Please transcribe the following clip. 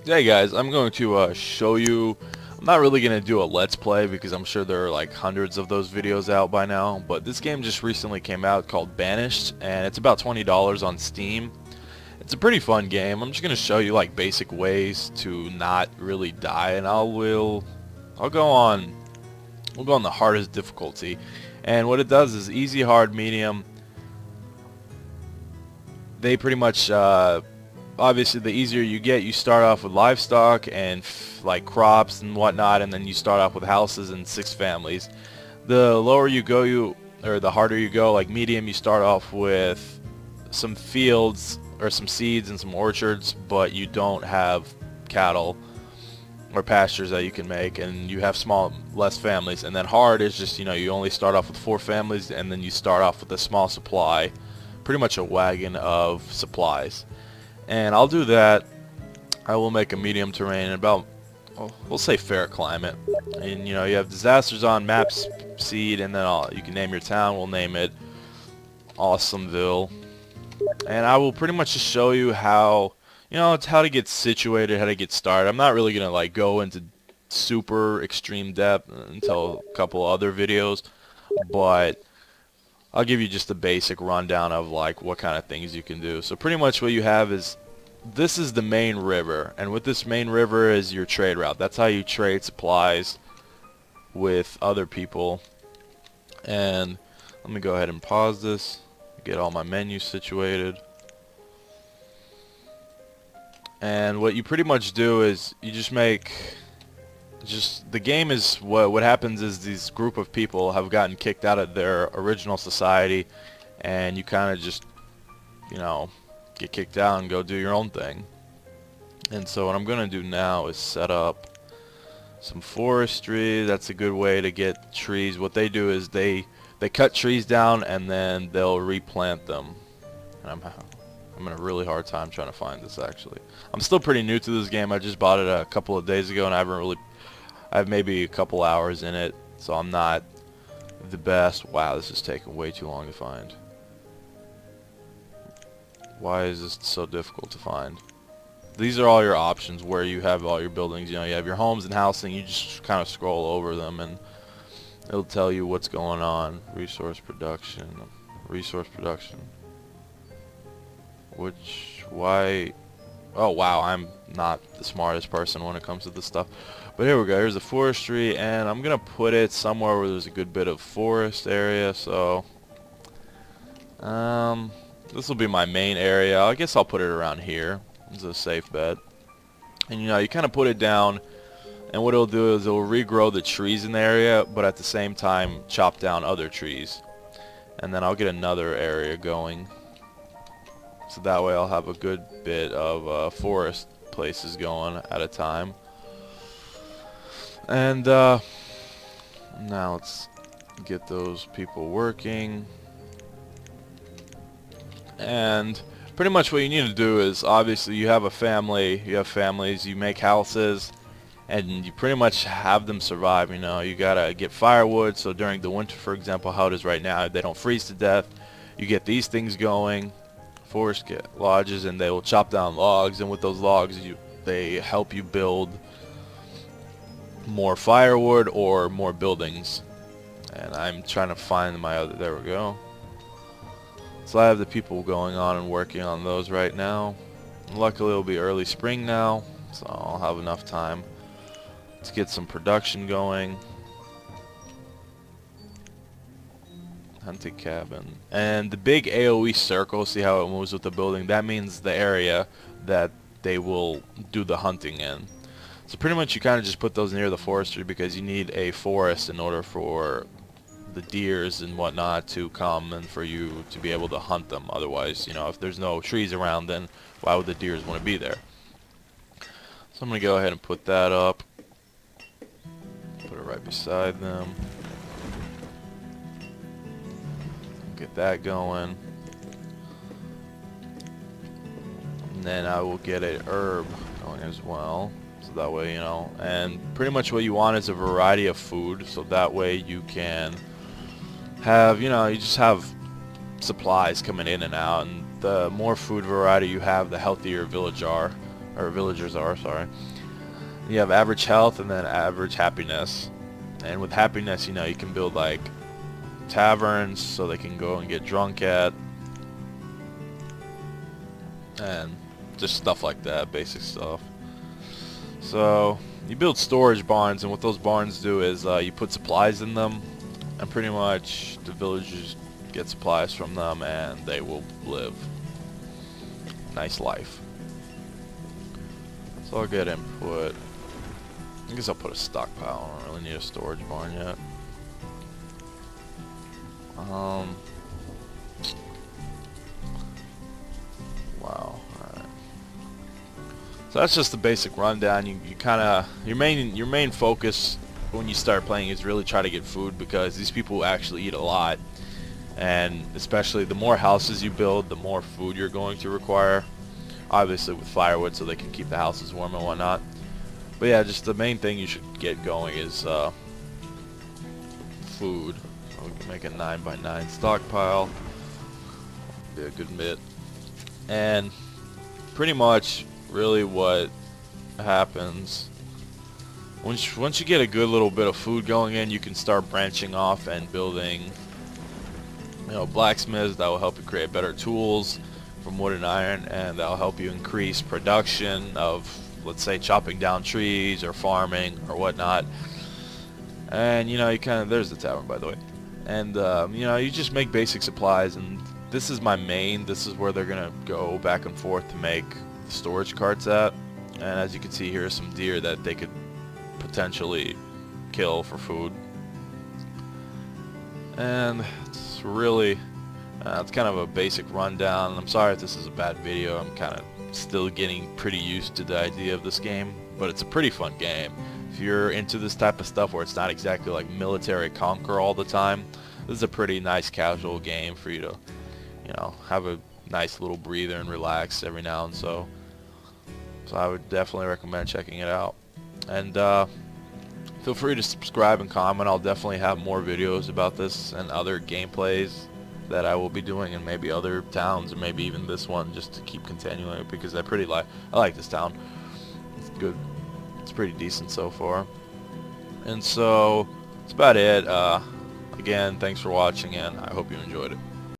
Hey guys, I'm going to show you. I'm not really going to do a let's play because I'm sure there are like hundreds of those videos out by now, but this game just recently came out called Banished, and it's about $20 on Steam. It's a pretty fun game. I'm just going to show you like basic ways to not really die, and I'll go on we'll go on the hardest difficulty. And what it does is easy, hard, medium. They pretty much obviously the easier you get, you start off with livestock and like crops and whatnot, and then you start off with houses and 6 families. The lower you go, or the harder you go, like medium, you start off with some fields or some seeds and some orchards, but you don't have cattle or pastures that you can make, and you have less families. And then hard is just, you only start off with 4 families, and then you start off with a small supply, pretty much a wagon of supplies. And I'll do that. I will make a medium terrain about, we'll say fair climate. And you have disasters on maps seed, and then you can name your town. We'll name it Awesomeville. And I will pretty much just show you how, it's how to get situated, how to get started. I'm not really gonna like go into super extreme depth until a couple other videos, but I'll give you just a basic rundown of like what kind of things you can do. So pretty much what you have is, this is the main river, and with this main river is your trade route. That's how you trade supplies with other people. And let me go ahead and pause this, get all my menus situated. And what you pretty much do is you just the game is, what happens is these group of people have gotten kicked out of their original society, and you kind of just, get kicked out and go do your own thing. And so what I'm going to do now is set up some forestry. That's a good way to get trees. What they do is they cut trees down and then they'll replant them. And I'm having a really hard time trying to find this, actually. I'm still pretty new to this game. I just bought it a couple of days ago, and I have maybe a couple hours in it, so I'm not the best. Wow, this is taking way too long to find. Why is this so difficult to find? These are all your options where you have all your buildings. You have your homes and housing. You just kind of scroll over them, and it'll tell you what's going on. Resource production. Why? Oh wow, I'm not the smartest person when it comes to this stuff. But here we go. Here's the forestry, and I'm gonna put it somewhere where there's a good bit of forest area. So, this will be my main area. I guess I'll put it around here. It's a safe bet. And you kind of put it down, and what it'll do is it'll regrow the trees in the area, but at the same time chop down other trees. And then I'll get another area going. So that way I'll have a good bit of forest places going at a time. And now let's get those people working. And pretty much what you need to do is, obviously you have a family, you have families, you make houses, and you pretty much have them survive. You gotta get firewood, so during the winter, for example, how it is right now, they don't freeze to death. You get these things going, forest lodges, and they will chop down logs, and with those logs they help you build more firewood or more buildings. And I'm trying to find my other, there we go. So I have the people going on and working on those right now. Luckily it'll be early spring now, so I'll have enough time to get some production going. Hunting cabin. And the big AoE circle, see how it moves with the building? That means the area that they will do the hunting in. So pretty much you kind of just put those near the forestry because you need a forest in order for the deers and whatnot to come and for you to be able to hunt them. Otherwise, if there's no trees around, then why would the deers want to be there? So I'm going to go ahead and put that up. Put it right beside them. Get that going. And then I will get a herb going as well. So that way, and pretty much what you want is a variety of food. So that way you can have, you just have supplies coming in and out. And the more food variety you have, the healthier your village are. or villagers are, sorry. You have average health and then average happiness. And with happiness, you know, you can build like taverns so they can go and get drunk at, and just stuff like that, basic stuff. So you build storage barns, and what those barns do is you put supplies in them, and pretty much the villagers get supplies from them, and they will live nice life. So I'll get input. I guess I'll put a stockpile. I don't really need a storage barn yet. Wow. Alright. So that's just the basic rundown. You kind of your main focus when you start playing is really try to get food, because these people actually eat a lot, and especially the more houses you build, the more food you're going to require. Obviously with firewood, so they can keep the houses warm and whatnot. But yeah, just the main thing you should get going is food. So we can make a 9x9 stockpile. Be a good bit. And pretty much, really, what happens once you get a good little bit of food going in, you can start branching off and building, you know, blacksmiths that will help you create better tools from wood and iron, and that'll help you increase production of, let's say, chopping down trees or farming or whatnot. And you know, you kind of, there's the tavern, by the way. And you know, you just make basic supplies, and this is my main. This is where they're gonna go back and forth to make the storage carts at. And as you can see, here are some deer that they could potentially kill for food. And it's really it's kind of a basic rundown. I'm sorry if this is a bad video. I'm kind of still getting pretty used to the idea of this game, but it's a pretty fun game. If you're into this type of stuff where it's not exactly like military conquer all the time, this is a pretty nice casual game for you to, you know, have a nice little breather and relax every now and so. So I would definitely recommend checking it out. And feel free to subscribe and comment. I'll definitely have more videos about this and other gameplays that I will be doing in maybe other towns, or maybe even this one, just to keep continuing it, because I like this town. It's good. It's pretty decent so far. And so that's about it. Again, thanks for watching, and I hope you enjoyed it.